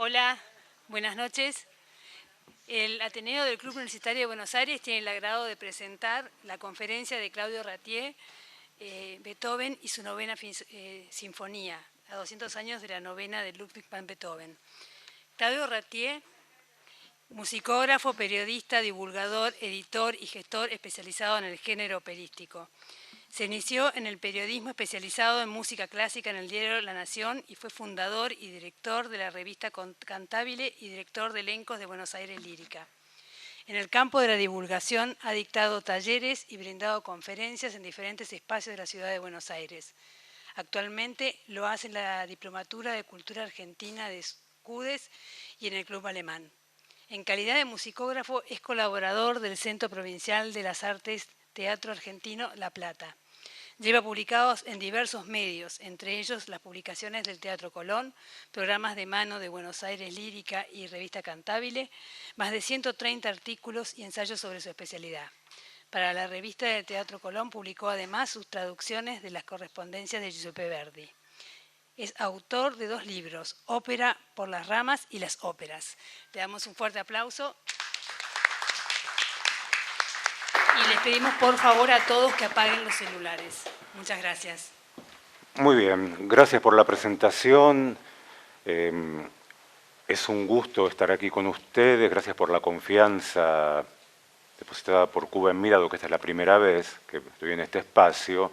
Hola, buenas noches. El Ateneo del Club Universitario de Buenos Aires tiene el agrado de presentar la conferencia de Claudio Ratier, Beethoven y su novena sinfonía, a 200 años de la novena de Ludwig van Beethoven. Claudio Ratier, musicógrafo, periodista, divulgador, editor y gestor especializado en el género operístico. Se inició en el periodismo especializado en música clásica en el diario La Nación y fue fundador y director de la revista Cantabile y director de elencos de Buenos Aires Lírica. En el campo de la divulgación ha dictado talleres y brindado conferencias en diferentes espacios de la ciudad de Buenos Aires. Actualmente lo hace en la Diplomatura de Cultura Argentina de SCUDES y en el Club Alemán. En calidad de musicógrafo es colaborador del Centro Provincial de las Artes Teatro Argentino La Plata. Lleva publicados en diversos medios, entre ellos las publicaciones del Teatro Colón, programas de mano de Buenos Aires Lírica y Revista Cantabile, más de 130 artículos y ensayos sobre su especialidad. Para la revista del Teatro Colón publicó además sus traducciones de las correspondencias de Giuseppe Verdi. Es autor de 2 libros, Ópera por las ramas y Las óperas. Le damos un fuerte aplauso. Y les pedimos por favor a todos que apaguen los celulares. Muchas gracias. Muy bien, gracias por la presentación. Es un gusto estar aquí con ustedes. Gracias por la confianza depositada por Cuba en mí, dado que esta es la primera vez que estoy en este espacio.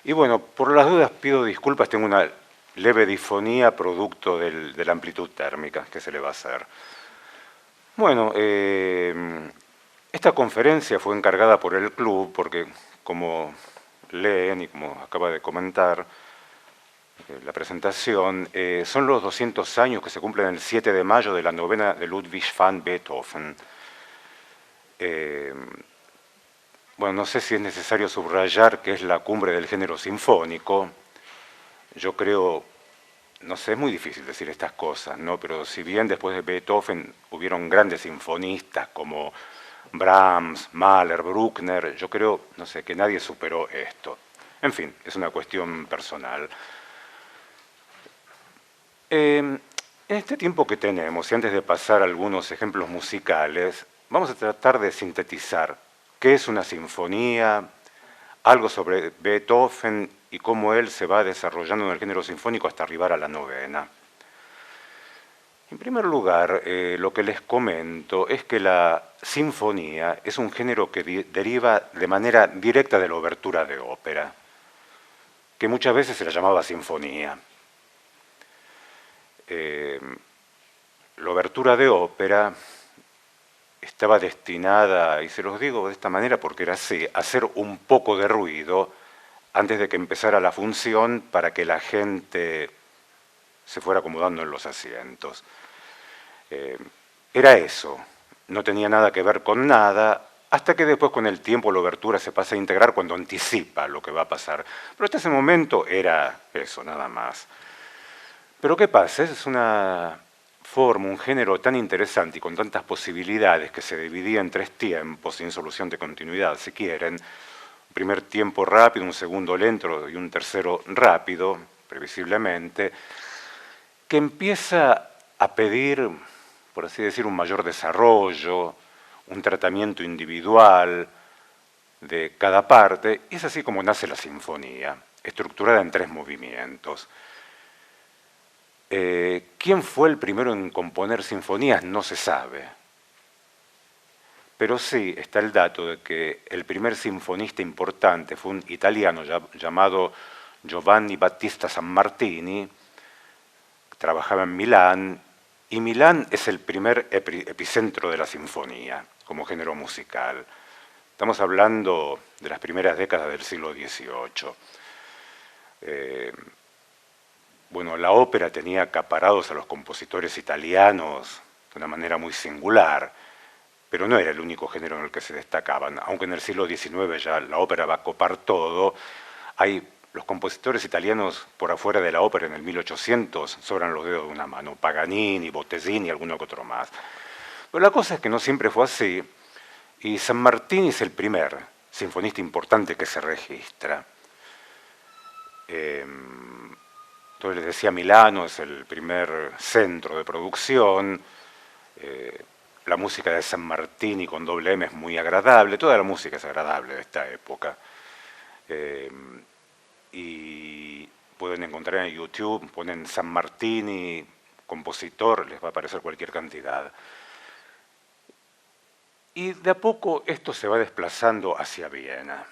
Y bueno, por las dudas pido disculpas, tengo una leve disfonía producto de la amplitud térmica que se le va a hacer. Bueno, esta conferencia fue encargada por el club porque, como leen y como acaba de comentar la presentación, son los 200 años que se cumplen el 7 de mayo de la novena de Ludwig van Beethoven. Bueno, no sé si es necesario subrayar que es la cumbre del género sinfónico. Yo creo, no sé, es muy difícil decir estas cosas, ¿no? Pero si bien después de Beethoven hubieron grandes sinfonistas como Brahms, Mahler, Bruckner, yo creo, no sé, que nadie superó esto. En fin, es una cuestión personal. En este tiempo que tenemos, y antes de pasar a algunos ejemplos musicales, vamos a tratar de sintetizar qué es una sinfonía, algo sobre Beethoven y cómo él se va desarrollando en el género sinfónico hasta arribar a la novena. En primer lugar, lo que les comento es que la sinfonía es un género que deriva de manera directa de la obertura de ópera, que muchas veces se la llamaba sinfonía. La obertura de ópera estaba destinada, y se los digo de esta manera porque era así, a hacer un poco de ruido antes de que empezara la función para que la gente se fuera acomodando en los asientos. Era eso, no tenía nada que ver con nada, hasta que después con el tiempo la obertura se pasa a integrar cuando anticipa lo que va a pasar. Pero hasta ese momento era eso, nada más. Pero ¿qué pasa? Es una forma, un género tan interesante y con tantas posibilidades que se dividía en 3 tiempos, sin solución de continuidad, si quieren. Un primer tiempo rápido, un segundo lento y un tercero rápido, previsiblemente, que empieza a pedir, por así decir, un mayor desarrollo, un tratamiento individual de cada parte, y es así como nace la sinfonía, estructurada en 3 movimientos. ¿Quién fue el primero en componer sinfonías? No se sabe. Pero sí está el dato de que el primer sinfonista importante fue un italiano llamado Giovanni Battista Sammartini, que trabajaba en Milán, y Milán es el primer epicentro de la sinfonía como género musical. Estamos hablando de las primeras décadas del siglo XVIII. Bueno, la ópera tenía acaparados a los compositores italianos de una manera muy singular, pero no era el único género en el que se destacaban. Aunque en el siglo XIX ya la ópera va a copar todo, hay los compositores italianos por afuera de la ópera en el 1800 sobran los dedos de una mano, Paganini, Bottesini y alguno que otro más. Pero la cosa es que no siempre fue así, y Sammartini es el primer sinfonista importante que se registra. Entonces les decía, Milano es el primer centro de producción. La música de San Martini con doble M es muy agradable, toda la música es agradable de esta época. Y pueden encontrar en YouTube, ponen San Martini, compositor, les va a aparecer cualquier cantidad. Y de a poco esto se va desplazando hacia Viena,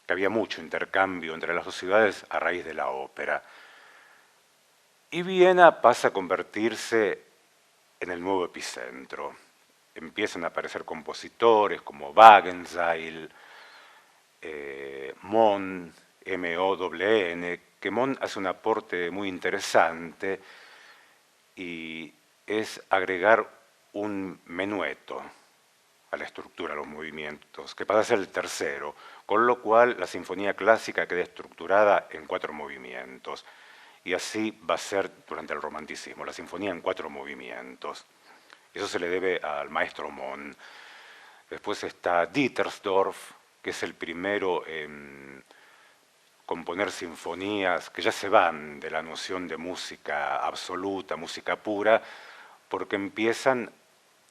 que había mucho intercambio entre las dos ciudades a raíz de la ópera. Y Viena pasa a convertirse en el nuevo epicentro. Empiezan a aparecer compositores como Wagenseil, Monn, M-O-N, que Monn hace un aporte muy interesante y es agregar un menueto a la estructura, a los movimientos, que pasa a ser el tercero, con lo cual la sinfonía clásica queda estructurada en 4 movimientos. Y así va a ser durante el romanticismo, la sinfonía en 4 movimientos. Eso se le debe al maestro Monn. Después está Dittersdorf, que es el primero en componer sinfonías que ya se van de la noción de música absoluta, música pura, porque empiezan,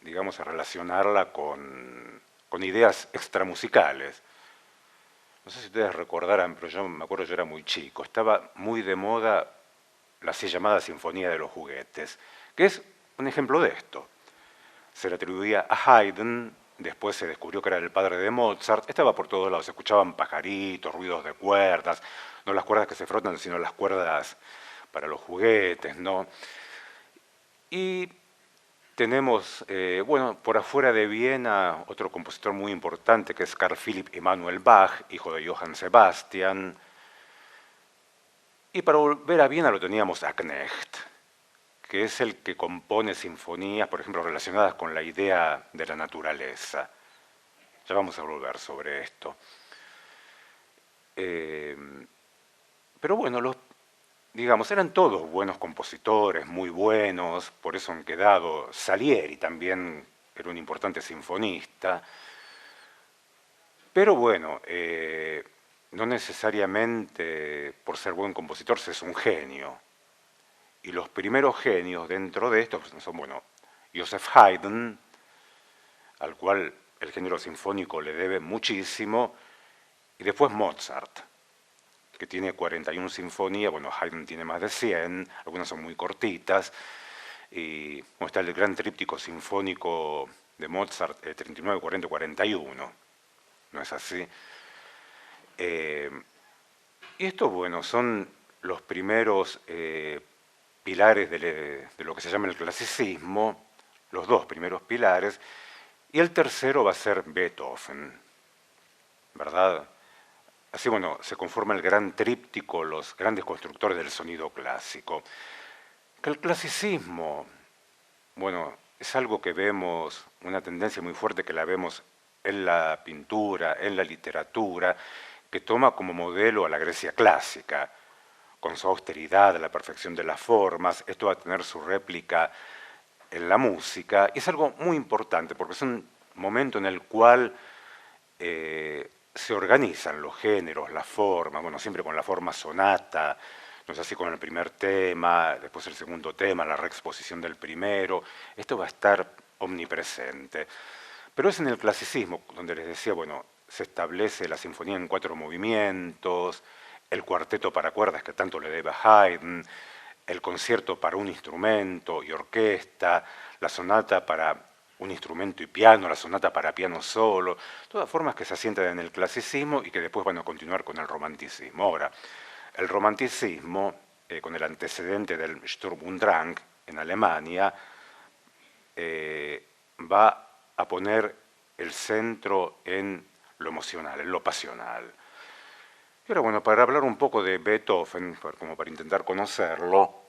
digamos, a relacionarla con ideas extramusicales. No sé si ustedes recordarán, pero yo me acuerdo, yo era muy chico, estaba muy de moda la así llamada Sinfonía de los Juguetes, que es un ejemplo de esto. Se le atribuía a Haydn, después se descubrió que era el padre de Mozart, estaba por todos lados, se escuchaban pajaritos, ruidos de cuerdas, no las cuerdas que se frotan, sino las cuerdas para los juguetes, ¿no? Y tenemos, bueno, por afuera de Viena, otro compositor muy importante que es Carl Philipp Emanuel Bach, hijo de Johann Sebastian. Y para volver a Viena lo teníamos a Knecht, que es el que compone sinfonías, por ejemplo, relacionadas con la idea de la naturaleza. Ya vamos a volver sobre esto. Pero bueno, digamos, eran todos buenos compositores, muy buenos, por eso han quedado. Salieri también era un importante sinfonista. Pero bueno, no necesariamente por ser buen compositor se es un genio. Y los primeros genios dentro de esto son, bueno, Joseph Haydn, al cual el género sinfónico le debe muchísimo, y después Mozart, que tiene 41 sinfonías, bueno, Haydn tiene más de 100, algunas son muy cortitas, y bueno, está el gran tríptico sinfónico de Mozart, 39, 40, 41, ¿no es así? Y estos, bueno, son los primeros pilares de lo que se llama el clasicismo, los 2 primeros pilares, y el tercero va a ser Beethoven, ¿verdad? Así, bueno, se conforma el gran tríptico, los grandes constructores del sonido clásico. Que el clasicismo, bueno, es algo que vemos, una tendencia muy fuerte que la vemos en la pintura, en la literatura, que toma como modelo a la Grecia clásica, con su austeridad, la perfección de las formas. Esto va a tener su réplica en la música, y es algo muy importante, porque es un momento en el cual se organizan los géneros, las formas, bueno, siempre con la forma sonata, no es así con el primer tema, después el segundo tema, la reexposición del primero, esto va a estar omnipresente. Pero es en el clasicismo, donde les decía, bueno, se establece la sinfonía en 4 movimientos, el cuarteto para cuerdas que tanto le debe a Haydn, el concierto para un instrumento y orquesta, la sonata para un instrumento y piano, la sonata para piano solo, todas formas que se asientan en el clasicismo y que después van a continuar con el romanticismo. Ahora, el romanticismo, con el antecedente del Sturm und Drang en Alemania, va a poner el centro en lo emocional, en lo pasional. Y ahora, bueno, para hablar un poco de Beethoven, como para intentar conocerlo,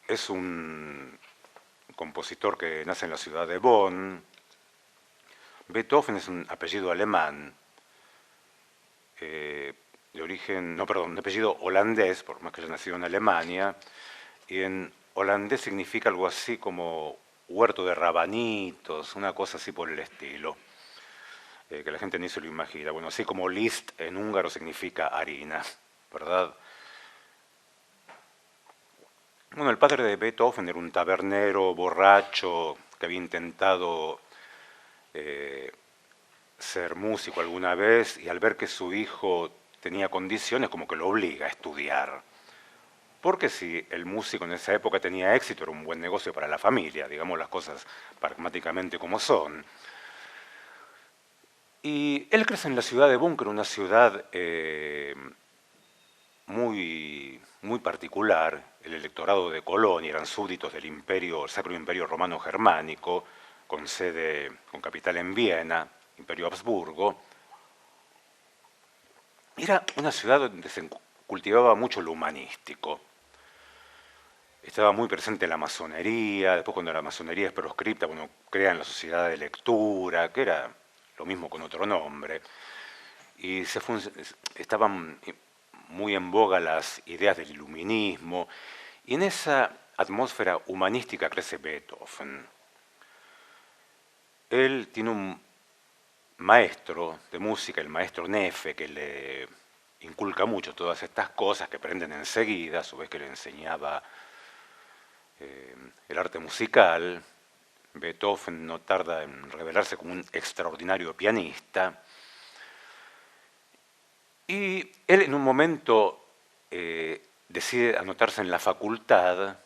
es un compositor que nace en la ciudad de Bonn. Beethoven es un apellido alemán, de origen, no, perdón, de apellido holandés, por más que haya nacido en Alemania, y en holandés significa algo así como huerto de rabanitos, una cosa así por el estilo, que la gente ni se lo imagina. Bueno, así como list en húngaro significa harina. ¿verdad? Bueno, el padre de Beethoven era un tabernero borracho que había intentado ser músico alguna vez y al ver que su hijo tenía condiciones como que lo obliga a estudiar. Porque si el músico en esa época tenía éxito, era un buen negocio para la familia, digamos las cosas pragmáticamente como son. Y él crece en la ciudad de Búnker, una ciudad muy particular. El electorado de Colonia eran súbditos del imperio, el Sacro Imperio Romano Germánico, con capital en Viena, Imperio Habsburgo. Era una ciudad donde se cultivaba mucho lo humanístico. Estaba muy presente la masonería, después cuando la masonería es proscripta, bueno, crean la sociedad de lectura, que era lo mismo con otro nombre, y estaban muy en boga las ideas del iluminismo, y en esa atmósfera humanística crece Beethoven. Él tiene un maestro de música, el maestro Neffe, que le inculca mucho todas estas cosas que aprenden enseguida, a su vez que le enseñaba el arte musical. Beethoven no tarda en revelarse como un extraordinario pianista. Y él en un momento decide anotarse en la facultad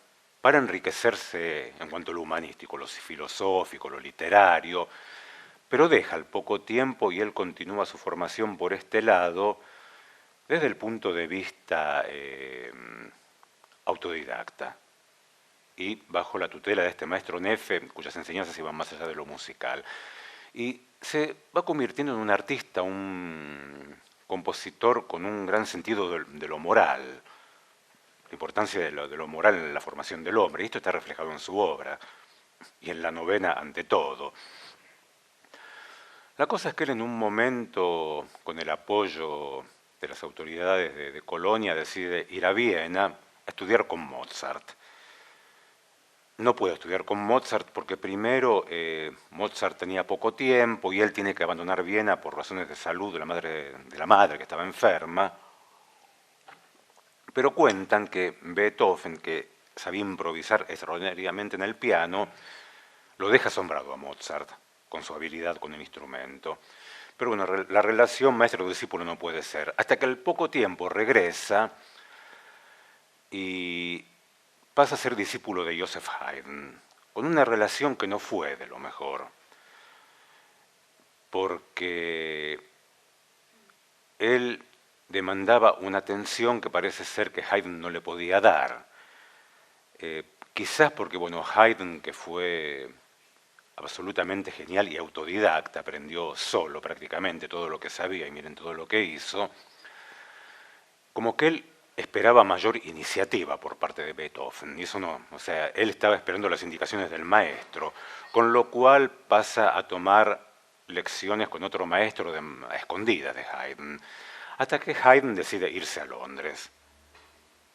para enriquecerse en cuanto a lo humanístico, lo filosófico, lo literario, pero deja al poco tiempo y él continúa su formación por este lado desde el punto de vista autodidacta y bajo la tutela de este maestro Neffe, cuyas enseñanzas iban más allá de lo musical. Y se va convirtiendo en un artista, un compositor con un gran sentido de lo moral, la importancia de lo moral en la formación del hombre, y esto está reflejado en su obra, y en la novena ante todo. La cosa es que él en un momento, con el apoyo de las autoridades de Colonia, decide ir a Viena a estudiar con Mozart. No puede estudiar con Mozart porque primero Mozart tenía poco tiempo y él tiene que abandonar Viena por razones de salud de la madre que estaba enferma. Pero cuentan que Beethoven, que sabía improvisar extraordinariamente en el piano, lo deja asombrado a Mozart con su habilidad con el instrumento. Pero bueno, la relación maestro-discípulo no puede ser. Hasta que al poco tiempo regresa y pasa a ser discípulo de Joseph Haydn, con una relación que no fue de lo mejor, porque él demandaba una atención que parece ser que Haydn no le podía dar. Quizás porque, bueno, Haydn, que fue absolutamente genial y autodidacta, aprendió solo prácticamente todo lo que sabía y miren todo lo que hizo, como que él esperaba mayor iniciativa por parte de Beethoven, y eso no, o sea, él estaba esperando las indicaciones del maestro, con lo cual pasa a tomar lecciones con otro maestro a escondidas de Haydn, hasta que Haydn decide irse a Londres,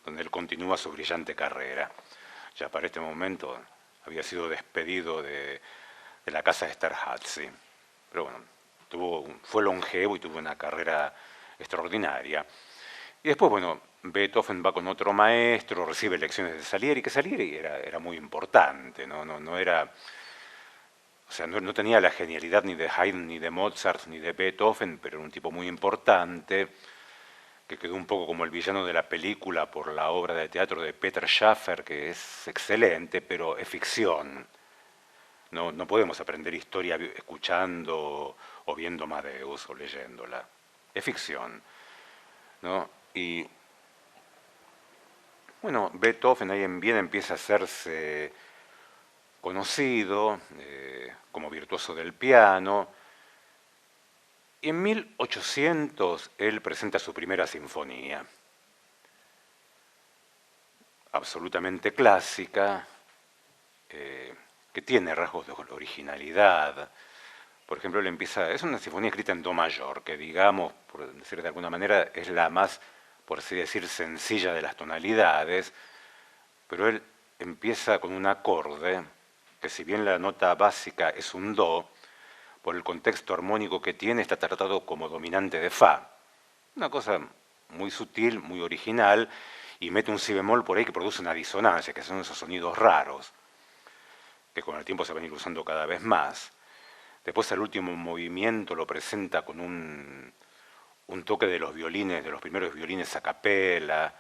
donde él continúa su brillante carrera. Ya para este momento había sido despedido de la casa de Esterházy, pero bueno, fue longevo y tuvo una carrera extraordinaria. Y después, bueno, Beethoven va con otro maestro, recibe lecciones de Salieri, que Salieri era muy importante, no era, o sea, no tenía la genialidad ni de Haydn, ni de Mozart, ni de Beethoven, pero era un tipo muy importante, que quedó un poco como el villano de la película por la obra de teatro de Peter Schaffer, que es excelente, pero es ficción. No podemos aprender historia escuchando o viendo Amadeus o leyéndola. Es ficción, ¿no? Y bueno, Beethoven ahí en Viena empieza a hacerse conocido como virtuoso del piano. Y en 1800 él presenta su primera sinfonía, absolutamente clásica, que tiene rasgos de originalidad. Por ejemplo, es una sinfonía escrita en do mayor, que digamos, por decir de alguna manera, es la más, por así decir, sencilla de las tonalidades, pero él empieza con un acorde que, si bien la nota básica es un do, por el contexto armónico que tiene está tratado como dominante de fa. Una cosa muy sutil, muy original, y mete un si bemol por ahí que produce una disonancia, que son esos sonidos raros, que con el tiempo se van a ir usando cada vez más. Después el último movimiento lo presenta con un toque de los violines, de los primeros violines a capela,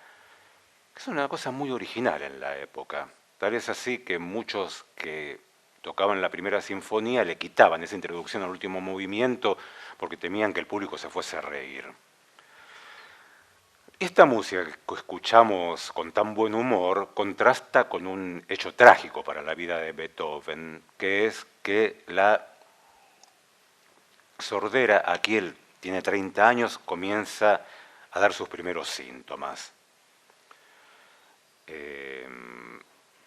que es una cosa muy original en la época. Tal es así que muchos que tocaban la primera sinfonía le quitaban esa introducción al último movimiento porque temían que el público se fuese a reír. Esta música que escuchamos con tan buen humor contrasta con un hecho trágico para la vida de Beethoven, que es que la sordera, aquí él tiene 30 años, comienza a dar sus primeros síntomas.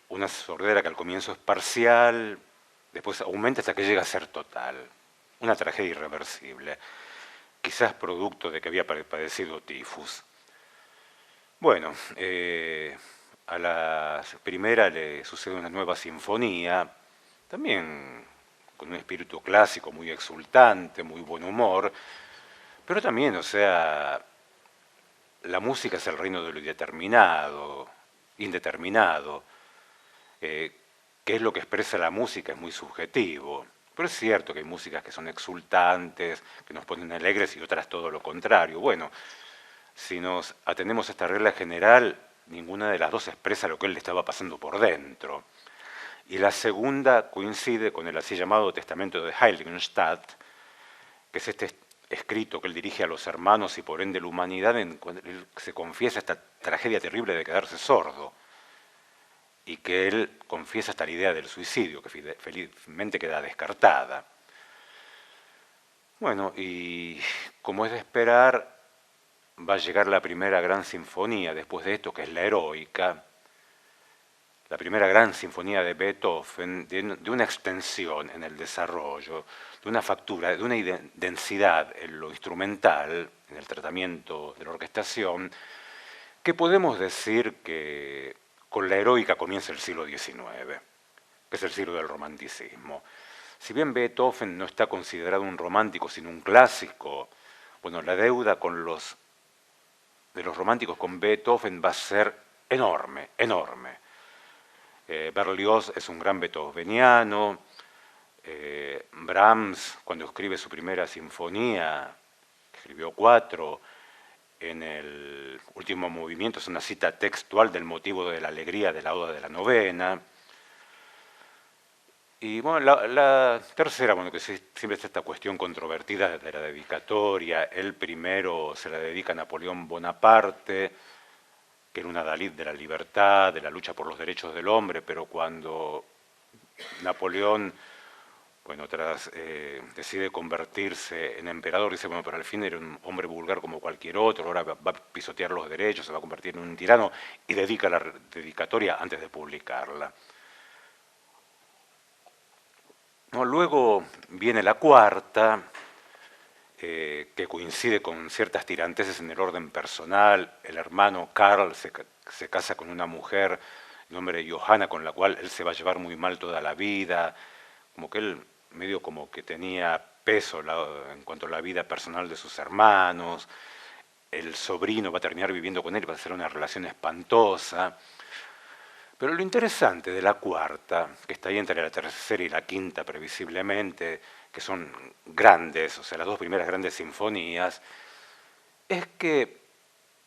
Una sordera que al comienzo es parcial, después aumenta hasta que llega a ser total. Una tragedia irreversible, quizás producto de que había padecido tifus. Bueno, a la primera le sucede una nueva sinfonía, también con un espíritu clásico muy exultante, muy buen humor, pero también, o sea, la música es el reino de lo indeterminado. ¿Qué es lo que expresa la música? Es muy subjetivo. Pero es cierto que hay músicas que son exultantes, que nos ponen alegres y otras todo lo contrario. Bueno, si nos atenemos a esta regla general, ninguna de las dos expresa lo que él le estaba pasando por dentro. Y la segunda coincide con el así llamado Testamento de Heiligenstadt, que es este escrito que él dirige a los hermanos y por ende la humanidad, en cuando él se confiesa esta tragedia terrible de quedarse sordo, y que él confiesa hasta la idea del suicidio, que felizmente queda descartada. Bueno, y como es de esperar, va a llegar la primera gran sinfonía después de esto, que es la heroica, la primera gran sinfonía de Beethoven, de una extensión en el desarrollo, de una factura, de una densidad en lo instrumental, en el tratamiento de la orquestación, que podemos decir que con la heroica comienza el siglo XIX, que es el siglo del romanticismo. Si bien Beethoven no está considerado un romántico sino un clásico, bueno, la deuda de los románticos con Beethoven va a ser enorme, enorme. Berlioz es un gran beethoveniano, Brahms, cuando escribe su primera sinfonía, escribió 4, en el último movimiento es una cita textual del motivo de la alegría de la Oda de la Novena. Y bueno, la tercera, bueno, que siempre está esta cuestión controvertida de la dedicatoria. El primero se la dedica a Napoleón Bonaparte, que era un adalid de la libertad, de la lucha por los derechos del hombre, pero cuando Napoleón, bueno, decide convertirse en emperador, dice, bueno, pero al fin era un hombre vulgar como cualquier otro, ahora va a pisotear los derechos, se va a convertir en un tirano, y dedica la dedicatoria antes de publicarla. No, luego viene la cuarta, que coincide con ciertas tiranteses en el orden personal. El hermano Karl se casa con una mujer, de nombre Johanna, con la cual él se va a llevar muy mal toda la vida, como que él medio como que tenía peso en cuanto a la vida personal de sus hermanos. El sobrino va a terminar viviendo con él, va a ser una relación espantosa. Pero lo interesante de la cuarta, que está ahí entre la tercera y la quinta previsiblemente, que son grandes, o sea, las dos primeras grandes sinfonías, es que,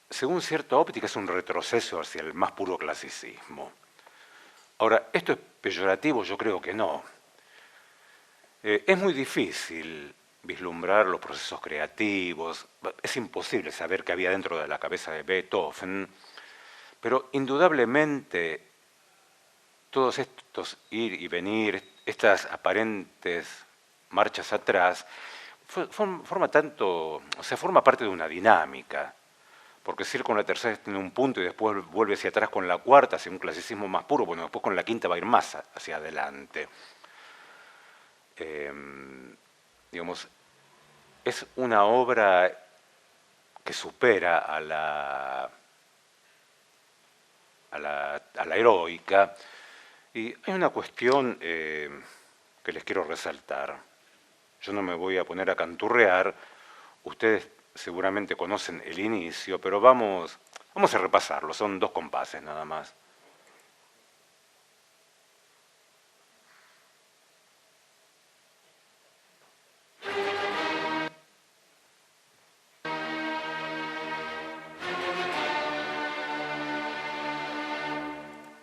según cierta óptica, es un retroceso hacia el más puro clasicismo. Ahora, ¿esto es peyorativo? Yo creo que no. Es muy difícil vislumbrar los procesos creativos, es imposible saber qué había dentro de la cabeza de Beethoven, pero indudablemente todos estos ir y venir, estas aparentes marchas atrás, forma parte de una dinámica, porque si ir con la tercera tiene un punto y después vuelve hacia atrás con la cuarta, hacia un clasicismo más puro, bueno, después con la quinta va a ir más hacia adelante. Digamos, es una obra que supera a la heroica, y hay una cuestión que les quiero resaltar. Yo no me voy a poner a canturrear, ustedes seguramente conocen el inicio, pero vamos a repasarlo, son 2 compases nada más.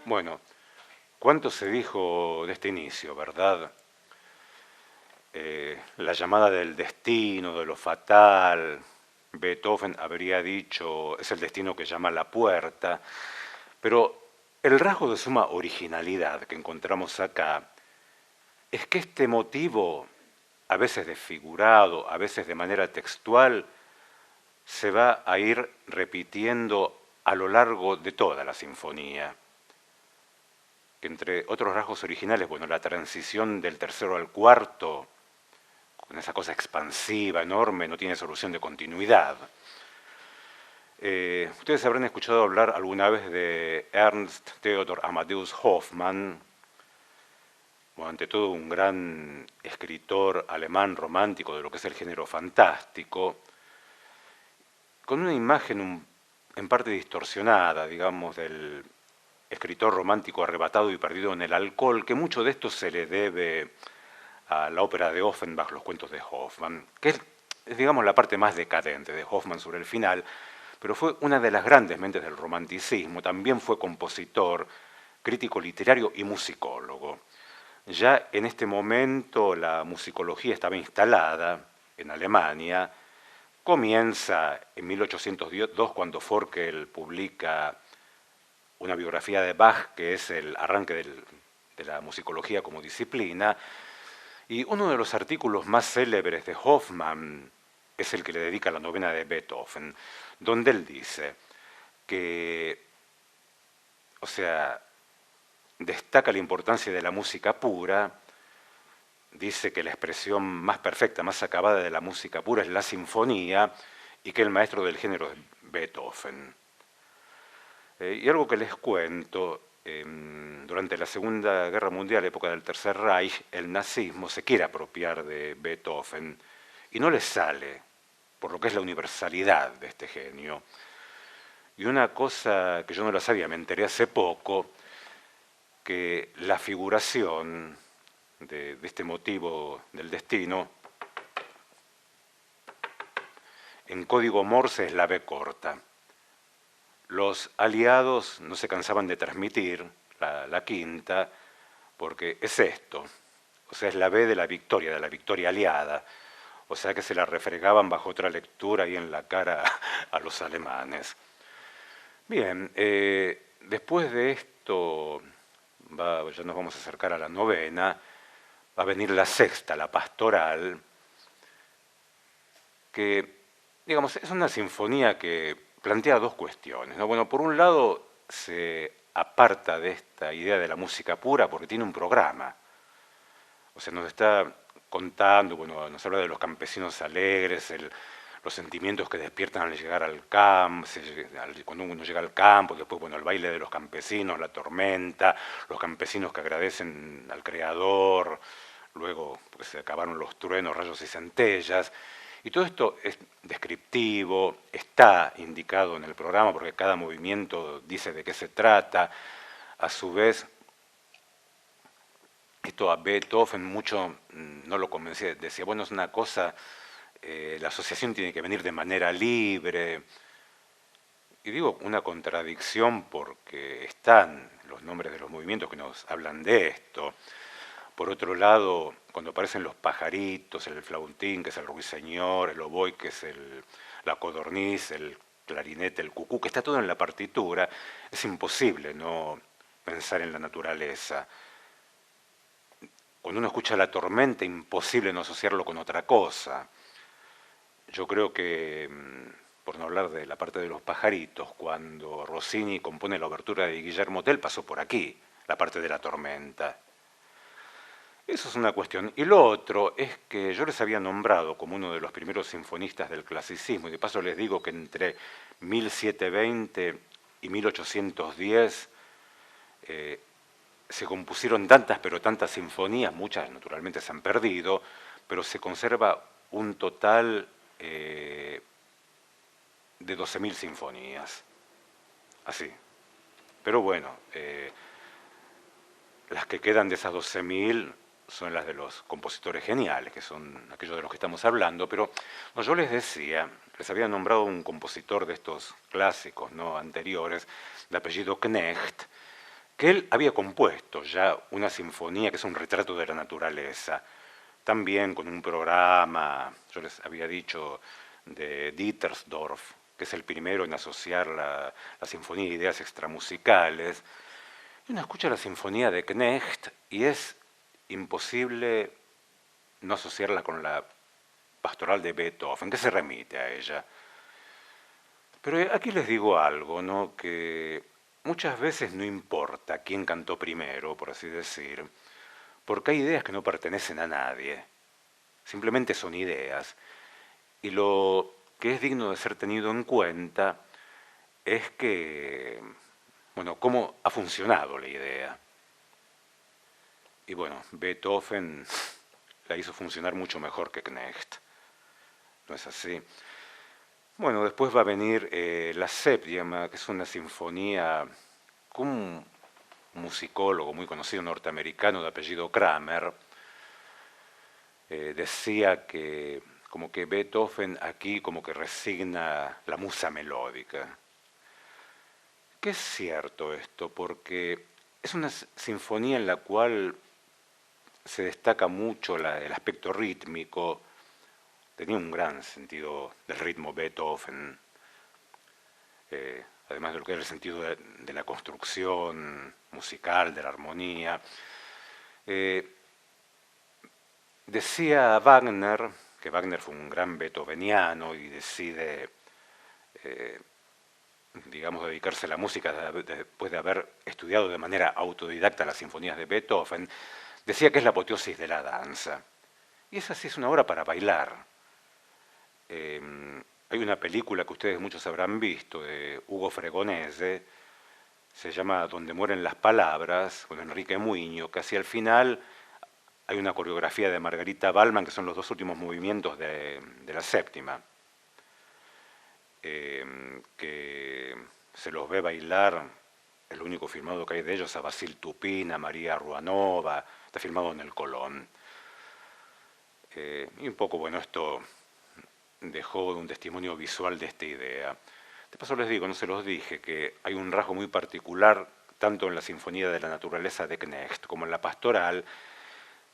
Bueno, ¿cuánto se dijo de este inicio, verdad? La llamada del destino, de lo fatal. Beethoven habría dicho, es el destino que llama a la puerta, pero el rasgo de suma originalidad que encontramos acá es que este motivo, a veces desfigurado, a veces de manera textual, se va a ir repitiendo a lo largo de toda la sinfonía. Que entre otros rasgos originales, bueno, la transición del tercero al cuarto, con esa cosa expansiva, enorme, no tiene solución de continuidad. Ustedes habrán escuchado hablar alguna vez de Ernst Theodor Amadeus Hoffmann, bueno, ante todo un gran escritor alemán romántico de lo que es el género fantástico, con una imagen en parte distorsionada, digamos, del escritor romántico arrebatado y perdido en el alcohol, que mucho de esto se le debe a la ópera de Offenbach, los cuentos de Hoffmann, que es, digamos, la parte más decadente de Hoffmann sobre el final, pero fue una de las grandes mentes del romanticismo, también fue compositor, crítico literario y musicólogo. Ya en este momento la musicología estaba instalada en Alemania, comienza en 1802 cuando Forkel publica una biografía de Bach, que es el arranque de la musicología como disciplina, y uno de los artículos más célebres de Hoffmann es el que le dedica la novena de Beethoven, donde él dice que, o sea, destaca la importancia de la música pura, dice que la expresión más perfecta, más acabada de la música pura es la sinfonía y que el maestro del género es Beethoven. Y algo que les cuento, durante la Segunda Guerra Mundial, época del Tercer Reich, el nazismo se quiere apropiar de Beethoven y no les sale, por lo que es la universalidad de este genio. Y una cosa que yo no la sabía, me enteré hace poco, que la figuración de este motivo del destino en código Morse es la B corta. Los aliados no se cansaban de transmitir la quinta, porque es esto, o sea, es la B de la victoria aliada, o sea que se la refregaban bajo otra lectura y en la cara a los alemanes. Bien, después de esto, ya nos vamos a acercar a la novena, va a venir la sexta, la pastoral, que, digamos, es una sinfonía que plantea 2 cuestiones, ¿no? Bueno, por un lado se aparta de esta idea de la música pura porque tiene un programa. O sea, nos está contando, bueno, nos habla de los campesinos alegres, los sentimientos que despiertan al llegar al campo, cuando uno llega al campo, después, bueno, el baile de los campesinos, la tormenta, los campesinos que agradecen al Creador, luego pues, se acabaron los truenos, rayos y centellas. Y todo esto es descriptivo, está indicado en el programa porque cada movimiento dice de qué se trata. A su vez, esto a Beethoven mucho no lo convencía, decía, bueno, es una cosa, la asociación tiene que venir de manera libre. Y digo una contradicción porque están los nombres de los movimientos que nos hablan de esto. Por otro lado, cuando aparecen los pajaritos, el flautín, que es el ruiseñor, el oboe, que es la codorniz, el clarinete, el cucú, que está todo en la partitura, es imposible no pensar en la naturaleza. Cuando uno escucha la tormenta, imposible no asociarlo con otra cosa. Yo creo que, por no hablar de la parte de los pajaritos, cuando Rossini compone la obertura de Guillermo Tell, pasó por aquí, la parte de la tormenta. Eso es una cuestión. Y lo otro es que yo les había nombrado como uno de los primeros sinfonistas del clasicismo, y de paso les digo que entre 1720 y 1810 se compusieron tantas pero tantas sinfonías, muchas naturalmente se han perdido, pero se conserva un total de 12.000 sinfonías. Así. Pero bueno, las que quedan de esas 12.000 son las de los compositores geniales, que son aquellos de los que estamos hablando, pero no, yo les decía, les había nombrado un compositor de estos clásicos, ¿no?, anteriores, de apellido Knecht, que él había compuesto ya una sinfonía que es un retrato de la naturaleza, también con un programa, yo les había dicho, de Dittersdorf, que es el primero en asociar la sinfonía a ideas extramusicales. Y uno escucha la sinfonía de Knecht y es imposible no asociarla con la pastoral de Beethoven, que se remite a ella. Pero aquí les digo algo, ¿no?, que muchas veces no importa quién cantó primero, por así decir, porque hay ideas que no pertenecen a nadie, simplemente son ideas. Y lo que es digno de ser tenido en cuenta es que, bueno, cómo ha funcionado la idea. Y bueno, Beethoven la hizo funcionar mucho mejor que Knecht. ¿No es así? Bueno, después va a venir la séptima, que es una sinfonía con un musicólogo muy conocido norteamericano de apellido Kramer. Decía que como que Beethoven aquí como que resigna la musa melódica. Que es cierto esto, porque es una sinfonía en la cual se destaca mucho el aspecto rítmico. Tenía un gran sentido del ritmo Beethoven, además de lo que era el sentido de la construcción musical, de la armonía. Decía Wagner, que Wagner fue un gran beethoveniano y decide, digamos, dedicarse a la música después de haber estudiado de manera autodidacta las sinfonías de Beethoven, decía que es la apoteosis de la danza. Y esa sí es una obra para bailar. Hay una película que ustedes muchos habrán visto, de Hugo Fregonese, se llama Donde mueren las palabras, con Enrique Muiño, que hacia el final hay una coreografía de Margarita Ballman, que son los dos últimos movimientos de la séptima, que se los ve bailar, el único filmado que hay de ellos, a Basil Tupin, a María Ruanova, está filmado en el Colón. Y un poco, bueno, esto dejó un testimonio visual de esta idea. De paso les digo, no se los dije, que hay un rasgo muy particular, tanto en la Sinfonía de la Naturaleza de Knecht como en la Pastoral,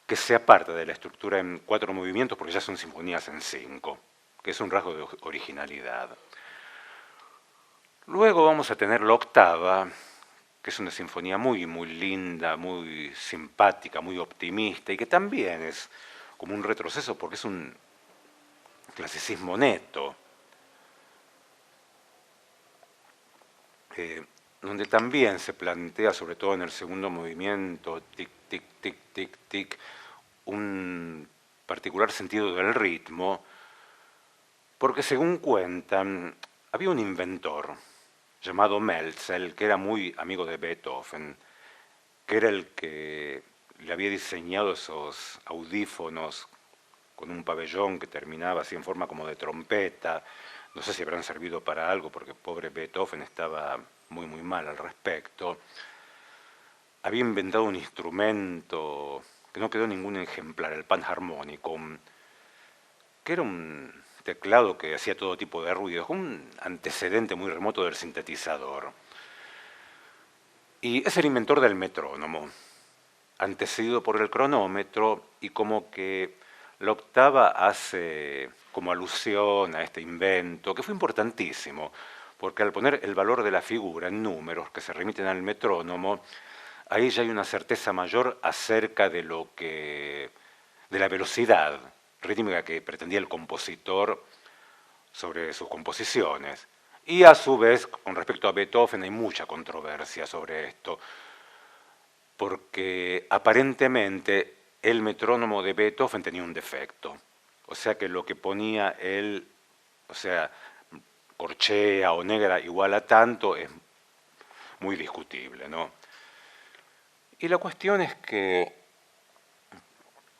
que se aparta de la estructura en 4 movimientos, porque ya son sinfonías en 5, que es un rasgo de originalidad. Luego vamos a tener la octava, que es una sinfonía muy, muy linda, muy simpática, muy optimista, y que también es como un retroceso, porque es un clasicismo neto, donde también se plantea, sobre todo en el segundo movimiento, tic, tic, tic, tic, tic, un particular sentido del ritmo, porque según cuentan, había un inventor llamado Melzel, que era muy amigo de Beethoven, que era el que le había diseñado esos audífonos con un pabellón que terminaba así en forma como de trompeta. No sé si habrán servido para algo, porque pobre Beethoven estaba muy, muy mal al respecto. Había inventado un instrumento que no quedó ningún ejemplar, el Panharmonicum, que era un teclado que hacía todo tipo de ruidos, un antecedente muy remoto del sintetizador. Y es el inventor del metrónomo, antecedido por el cronómetro, y como que la octava hace como alusión a este invento, que fue importantísimo, porque al poner el valor de la figura en números que se remiten al metrónomo, ahí ya hay una certeza mayor acerca de de la velocidad rítmica que pretendía el compositor sobre sus composiciones. Y a su vez, con respecto a Beethoven, hay mucha controversia sobre esto, porque aparentemente el metrónomo de Beethoven tenía un defecto. O sea que lo que ponía él, o sea, corchea o negra igual a tanto, es muy discutible, ¿no? Y la cuestión es que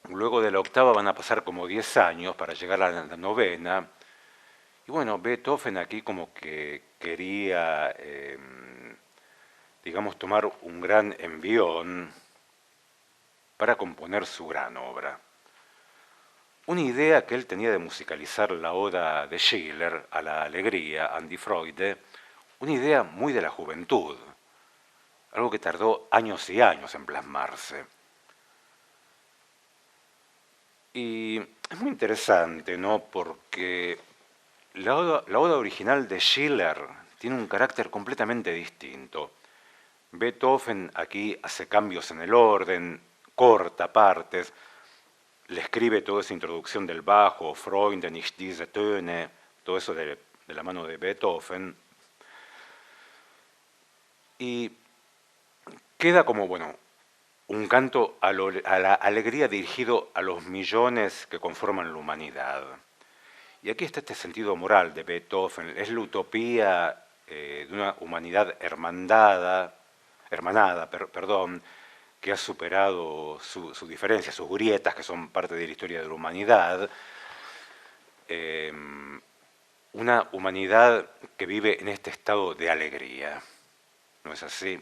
luego de la octava van a pasar como 10 años para llegar a la novena, Y bueno, Beethoven aquí como que quería, digamos, tomar un gran envión para componer su gran obra. Una idea que él tenía de musicalizar la oda de Schiller a la alegría, An die Freude, una idea muy de la juventud, algo que tardó años y años en plasmarse. Y es muy interesante, ¿no? Porque la oda original de Schiller tiene un carácter completamente distinto. Beethoven aquí hace cambios en el orden, corta partes, le escribe toda esa introducción del bajo, Freunde, nicht diese Töne, todo eso de la mano de Beethoven. Y queda como, bueno, un canto a la alegría dirigido a los millones que conforman la humanidad. Y aquí está este sentido moral de Beethoven, es la utopía de una humanidad hermanada, que ha superado su diferencia, sus grietas, que son parte de la historia de la humanidad. Una humanidad que vive en este estado de alegría. ¿No es así?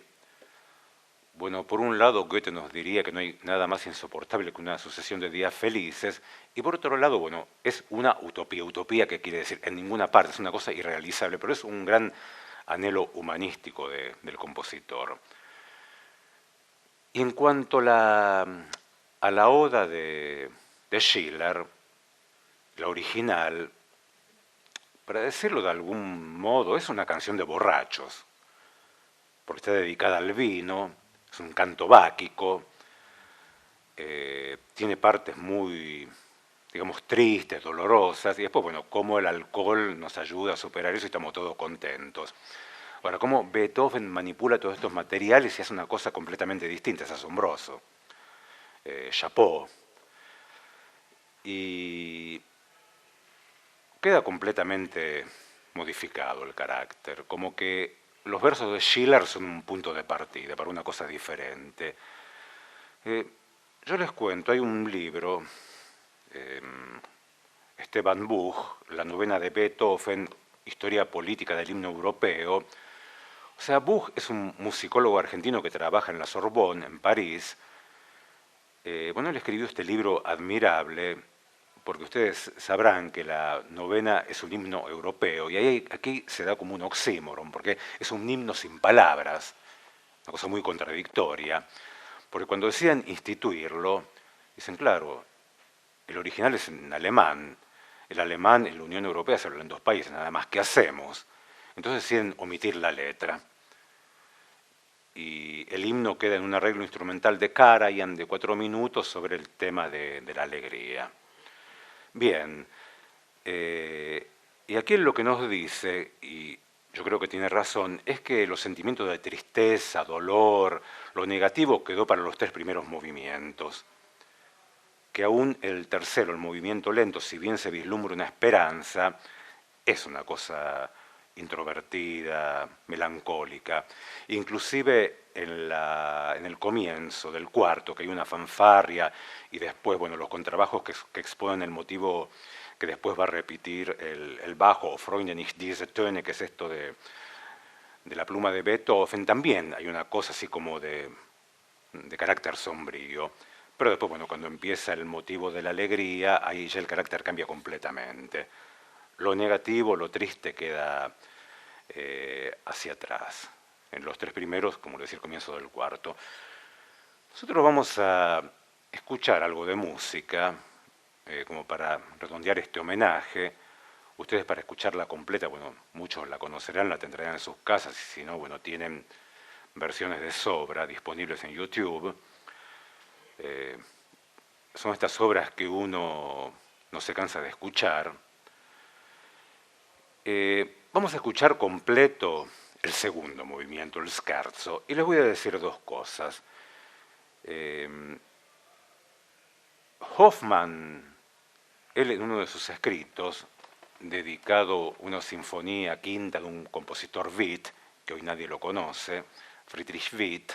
Bueno, por un lado, Goethe nos diría que no hay nada más insoportable que una sucesión de días felices, y por otro lado, bueno, es una utopía que quiere decir en ninguna parte, es una cosa irrealizable, pero es un gran anhelo humanístico del compositor. Y en cuanto a la oda de Schiller, la original, para decirlo de algún modo, es una canción de borrachos, porque está dedicada al vino, es un canto báquico, tiene partes muy, digamos, tristes, dolorosas, y después, bueno, cómo el alcohol nos ayuda a superar eso y estamos todos contentos. Ahora, cómo Beethoven manipula todos estos materiales y hace una cosa completamente distinta, es asombroso. Chapeau. Y queda completamente modificado el carácter, como que los versos de Schiller son un punto de partida para una cosa diferente. Yo les cuento, hay un libro, Esteban Buch, La novena de Beethoven, Historia política del himno europeo. O sea, Buch es un musicólogo argentino que trabaja en la Sorbonne, en París. Bueno, él escribió este libro admirable, porque ustedes sabrán que la novena es un himno europeo, y aquí se da como un oxímoron, porque es un himno sin palabras, una cosa muy contradictoria, porque cuando decían instituirlo, dicen, claro, el original es en alemán, el alemán en la Unión Europea se habla en dos países, nada más, ¿qué hacemos? Entonces deciden omitir la letra. Y el himno queda en un arreglo instrumental de Karajan de 4 minutos sobre el tema de la alegría. Bien, y aquí lo que nos dice, y yo creo que tiene razón, es que los sentimientos de tristeza, dolor, lo negativo quedó para los 3 primeros movimientos, que aún el tercero, el movimiento lento, si bien se vislumbra una esperanza, es una cosa introvertida, melancólica. Inclusive en el comienzo del cuarto, que hay una fanfarria, y después, bueno, los contrabajos que exponen el motivo que después va a repetir el bajo, o Freunde nicht diese Töne, que es esto de la pluma de Beethoven, también hay una cosa así como de carácter sombrío. Pero después, bueno, cuando empieza el motivo de la alegría, ahí ya el carácter cambia completamente. Lo negativo, lo triste queda hacia atrás. En los 3 primeros, como decía, el comienzo del cuarto. Nosotros vamos a escuchar algo de música, como para redondear este homenaje. Ustedes, para escucharla completa, bueno, muchos la conocerán, la tendrán en sus casas, y si no, bueno, tienen versiones de sobra disponibles en YouTube. Son estas obras que uno no se cansa de escuchar. Vamos a escuchar completo el segundo movimiento, el scherzo, y les voy a decir 2 cosas. Hoffmann, él en uno de sus escritos, dedicado una sinfonía quinta de un compositor Witt, que hoy nadie lo conoce, Friedrich Witt,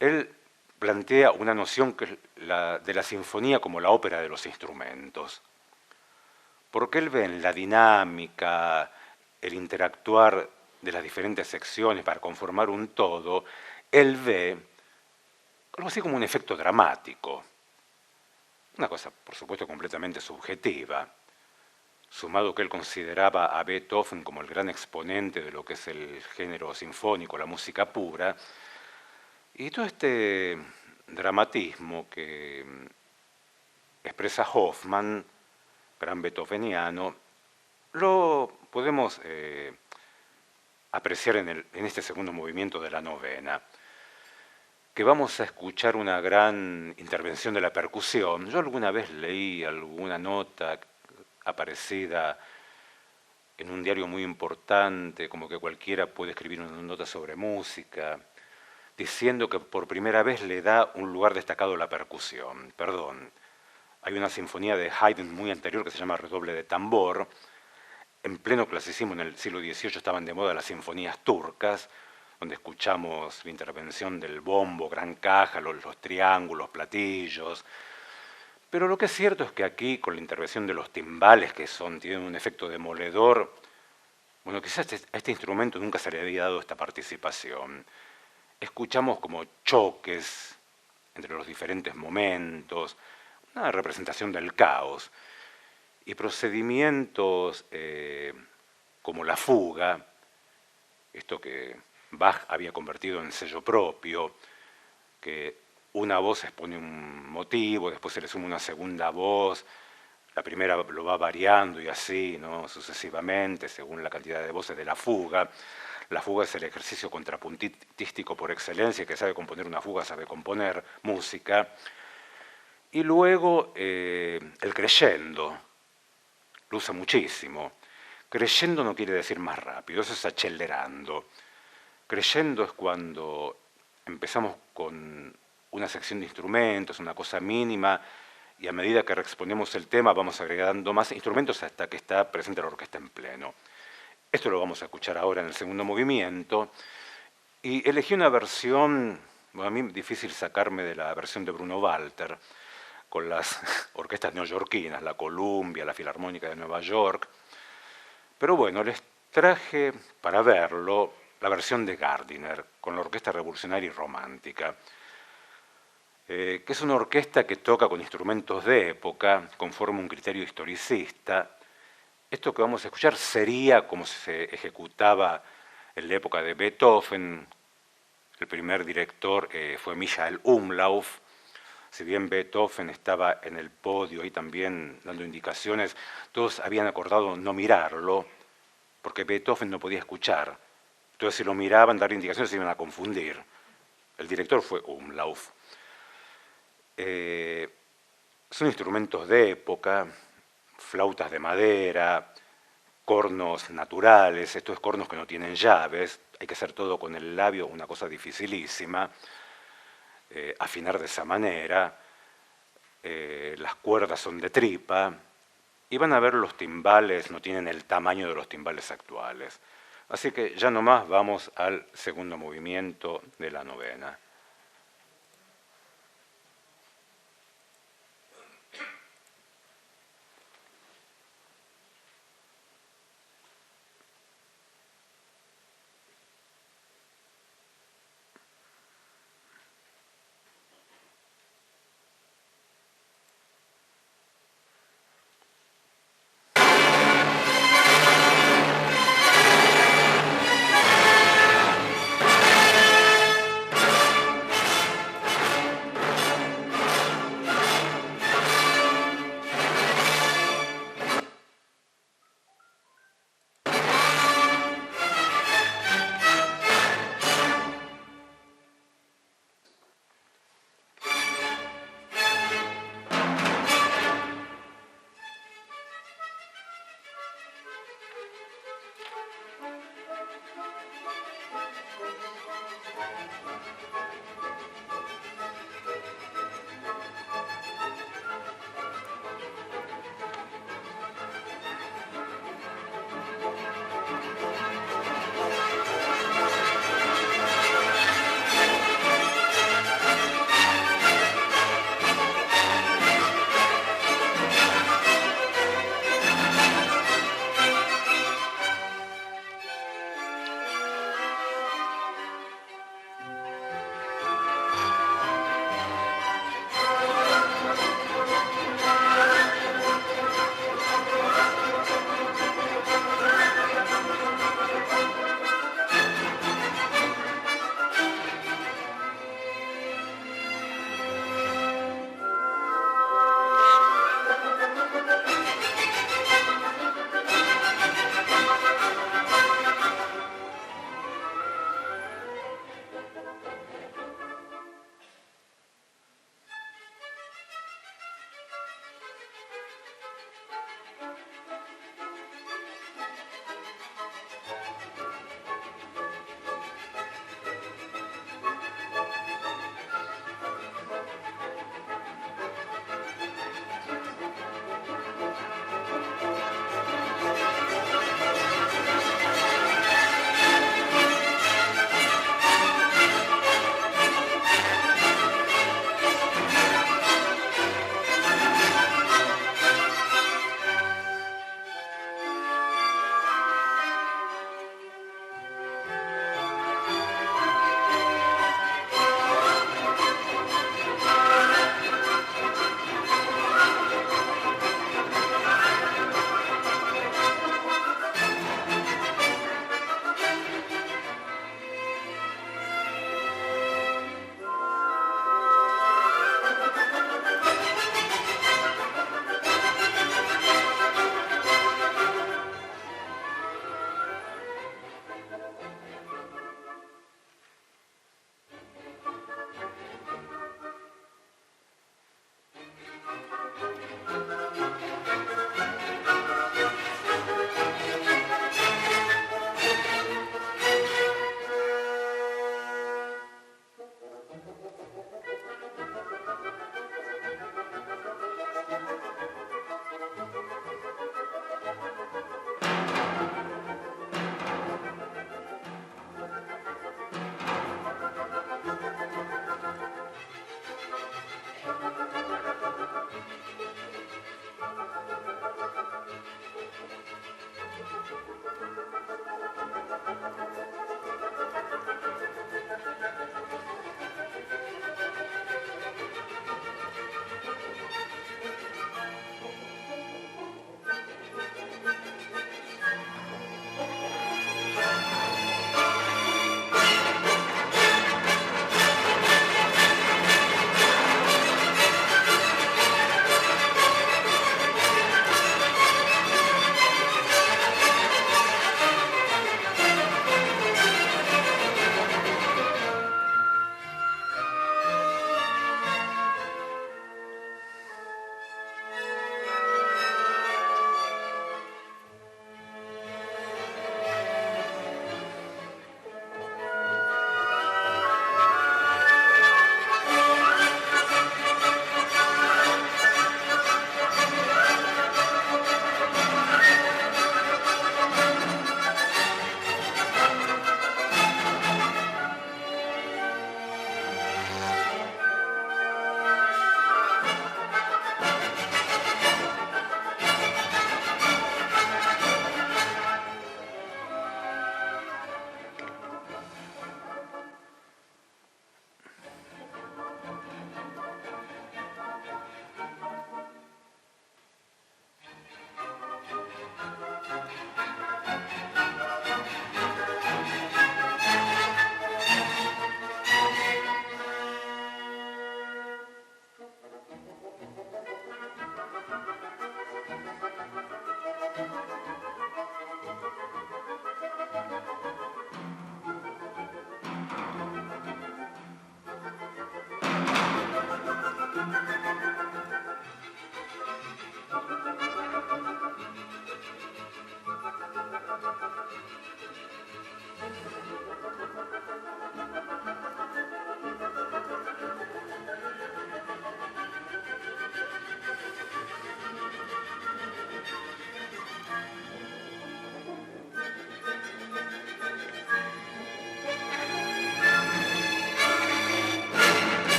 él plantea una noción que es de la sinfonía como la ópera de los instrumentos. porque él ve en la dinámica, el interactuar de las diferentes secciones para conformar un todo, él ve algo así como un efecto dramático. Una cosa, por supuesto, completamente subjetiva, sumado que él consideraba a Beethoven como el gran exponente de lo que es el género sinfónico, la música pura, y todo este dramatismo que expresa Hofmann, gran beethoveniano, lo podemos apreciar en este segundo movimiento de la novena, que vamos a escuchar una gran intervención de la percusión. Yo alguna vez leí alguna nota aparecida en un diario muy importante, como que cualquiera puede escribir una nota sobre música, diciendo que por primera vez le da un lugar destacado a la percusión. Perdón, hay una sinfonía de Haydn muy anterior que se llama Redoble de tambor. En pleno clasicismo, en el siglo XVIII, estaban de moda las sinfonías turcas, donde escuchamos la intervención del bombo, gran caja, los triángulos, platillos. Pero lo que es cierto es que aquí, con la intervención de los timbales, que tienen un efecto demoledor, bueno, quizás a este instrumento nunca se le había dado esta participación. Escuchamos como choques entre los diferentes momentos, una representación del caos, y procedimientos como la fuga, esto que Bach había convertido en sello propio, que una voz expone un motivo, después se le suma una segunda voz, la primera lo va variando y así, ¿no? Sucesivamente, según la cantidad de voces de la fuga. La fuga es el ejercicio contrapuntístico por excelencia, que sabe componer una fuga, sabe componer música. Y luego el crescendo, lo usa muchísimo. Crescendo no quiere decir más rápido, eso es accelerando. Crescendo es cuando empezamos con una sección de instrumentos, una cosa mínima, y a medida que reexponemos el tema vamos agregando más instrumentos hasta que está presente la orquesta en pleno. Esto lo vamos a escuchar ahora en el segundo movimiento, y elegí una versión, bueno, a mí difícil sacarme de la versión de Bruno Walter, con las orquestas neoyorquinas, la Columbia, la Filarmónica de Nueva York, pero bueno, les traje para verlo la versión de Gardiner, con la Orquesta Revolucionaria y Romántica, que es una orquesta que toca con instrumentos de época, conforme un criterio historicista. Esto que vamos a escuchar sería como se ejecutaba en la época de Beethoven. El primer director fue Michael Umlauf. Si bien Beethoven estaba en el podio ahí también dando indicaciones, todos habían acordado no mirarlo, porque Beethoven no podía escuchar. Entonces, si lo miraban, dar indicaciones, se iban a confundir. El director fue Umlauf. Son instrumentos de época, flautas de madera, cornos naturales, estos cornos que no tienen llaves, hay que hacer todo con el labio, una cosa dificilísima, afinar de esa manera, las cuerdas son de tripa, y van a ver los timbales, no tienen el tamaño de los timbales actuales. Así que ya nomás vamos al segundo movimiento de la novena.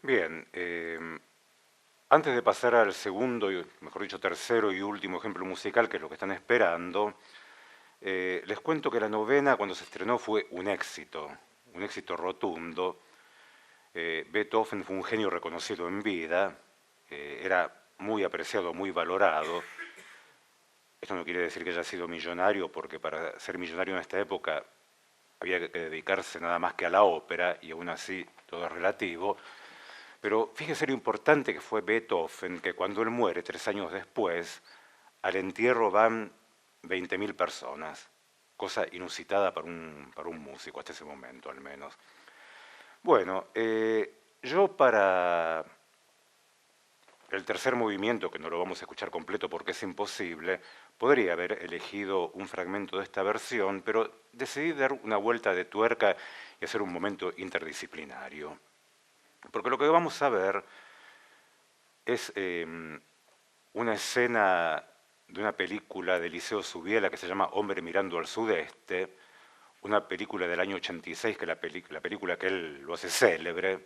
Bien, antes de pasar al segundo, mejor dicho, tercero y último ejemplo musical, que es lo que están esperando, les cuento que la novena, cuando se estrenó, fue un éxito rotundo. Beethoven fue un genio reconocido en vida, era muy apreciado, muy valorado. Esto no quiere decir que haya sido millonario, porque para ser millonario en esta época había que dedicarse nada más que a la ópera, y aún así todo es relativo. Pero fíjese lo importante que fue Beethoven, que cuando él muere, 3 años después, al entierro van 20.000 personas, cosa inusitada para un músico hasta ese momento al menos. Bueno, yo para el tercer movimiento, que no lo vamos a escuchar completo porque es imposible, podría haber elegido un fragmento de esta versión, pero decidí dar una vuelta de tuerca y hacer un momento interdisciplinario. Porque lo que vamos a ver es una escena de una película de Eliseo Subiela que se llama Hombre mirando al sudeste, una película del año 86, que es la película que él lo hace célebre.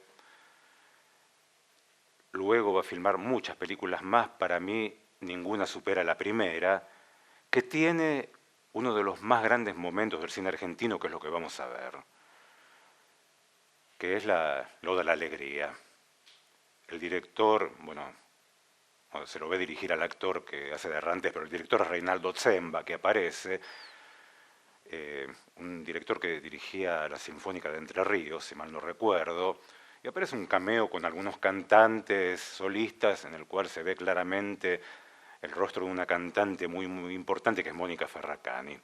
Luego va a filmar muchas películas más, para mí ninguna supera la primera, que tiene uno de los más grandes momentos del cine argentino, que es lo que vamos a ver, que es la Oda a la Alegría. El director, bueno, se lo ve dirigir al actor que hace de Errantes, pero el director es Reinaldo Zemba, que aparece, un director que dirigía la Sinfónica de Entre Ríos, si mal no recuerdo, y aparece un cameo con algunos cantantes solistas en el cual se ve claramente el rostro de una cantante muy, muy importante que es Mónica Ferracani.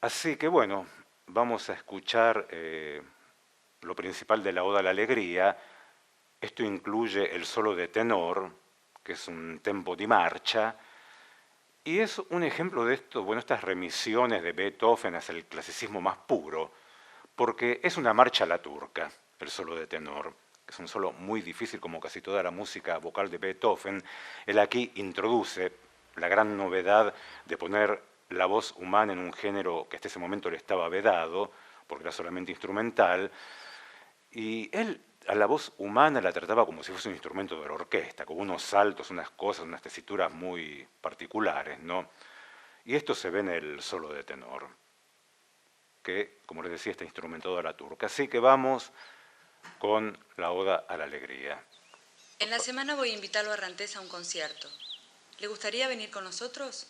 Así que bueno, vamos a escuchar lo principal de la Oda a la Alegría. Esto incluye el solo de tenor, que es un tempo di marcha, y es un ejemplo de esto, bueno, estas remisiones de Beethoven hacia el clasicismo más puro, porque es una marcha a la turca, el solo de tenor. Es un solo muy difícil, como casi toda la música vocal de Beethoven. Él aquí introduce la gran novedad de poner la voz humana en un género que hasta ese momento le estaba vedado, porque era solamente instrumental, y él a la voz humana la trataba como si fuese un instrumento de la orquesta, con unos saltos, unas cosas, unas tesituras muy particulares, ¿no? Y esto se ve en el solo de tenor, que, como les decía, está instrumentado a la turca. Así que vamos con la Oda a la Alegría. En la semana voy a invitarlo a Rantés a un concierto. ¿Le gustaría venir con nosotros?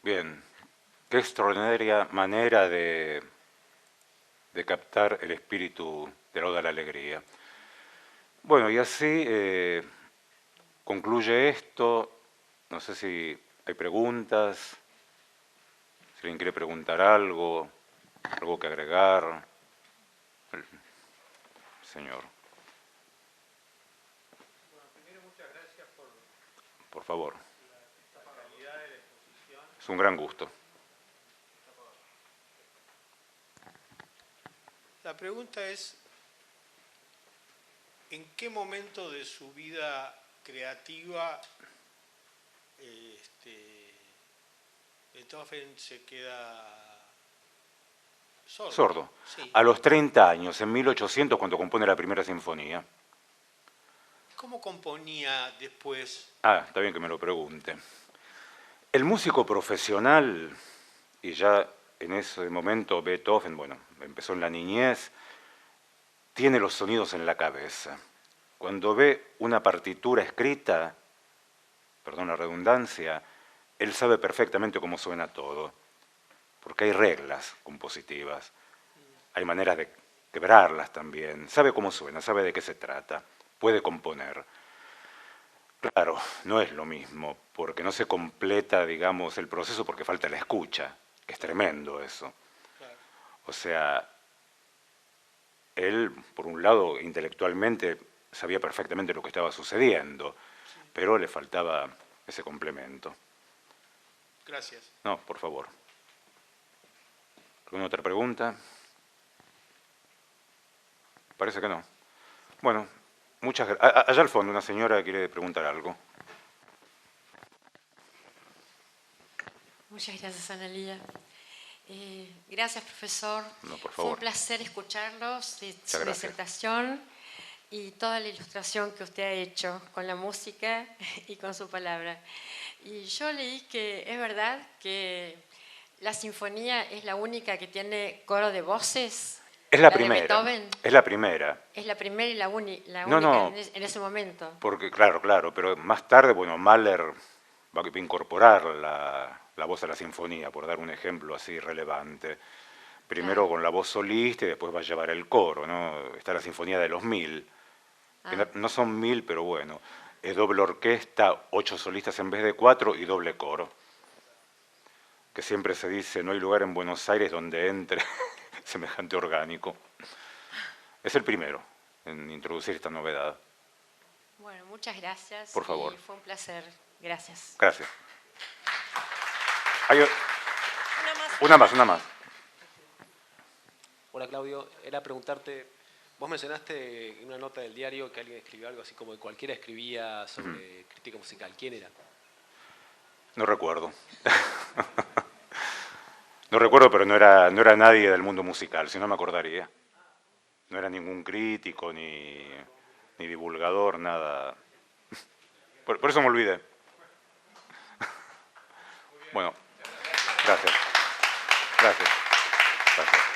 Bien, qué extraordinaria manera de captar el espíritu de la Oda a la Alegría. Bueno, y así concluye esto. No sé si hay preguntas, si alguien quiere preguntar algo, algo que agregar. El señor. Bueno, primero muchas gracias Por favor. la calidad de la exposición. Es un gran gusto. La pregunta es, ¿en qué momento de su vida creativa Beethoven se queda sordo? Sordo. Sí. A los 30 años, en 1800, cuando compone la primera sinfonía. ¿Cómo componía después? Ah, está bien que me lo pregunte. El músico profesional, y ya en ese momento Beethoven, bueno, empezó en la niñez, tiene los sonidos en la cabeza. Cuando ve una partitura escrita, perdón la redundancia, él sabe perfectamente cómo suena todo, porque hay reglas compositivas, hay maneras de quebrarlas también, sabe cómo suena, sabe de qué se trata, puede componer. Claro, no es lo mismo, porque no se completa, digamos, el proceso porque falta la escucha, que es tremendo eso. Claro. O sea, él, por un lado, intelectualmente sabía perfectamente lo que estaba sucediendo, pero le faltaba ese complemento. Gracias. No, por favor. ¿Alguna otra pregunta? Parece que no. Bueno, muchas gracias. Allá al fondo una señora quiere preguntar algo. Muchas gracias, Analía. Gracias, profesor. No, por Fue un favor. placer escucharlos, su gracias. disertación y toda la ilustración que usted ha hecho con la música y con su palabra. Y yo leí que es verdad que la sinfonía es la única que tiene coro de voces. Es la de primera. Beethoven. Es la primera. Es la primera y la única No. en ese momento. Porque, claro, pero más tarde, bueno, Mahler va a incorporar la voz a la sinfonía, por dar un ejemplo así relevante. Primero Claro. con la voz solista y después va a llevar el coro, ¿no? Está la Sinfonía de los 1000, que no son 1000, pero bueno, es doble orquesta, 8 solistas en vez de 4 y doble coro. Que siempre se dice, no hay lugar en Buenos Aires donde entre semejante orgánico. Es el primero en introducir esta novedad. Bueno, muchas gracias. Por favor. Y fue un placer. Gracias. Gracias. Una más. Una más. Hola Claudio, era preguntarte, vos mencionaste en una nota del diario que alguien escribió algo así como que cualquiera escribía sobre crítica musical. ¿Quién era? No recuerdo. No recuerdo, pero no era nadie del mundo musical, si no me acordaría. No era ningún crítico, ni divulgador, nada. Por eso me olvidé. Bueno, gracias. Gracias. Gracias.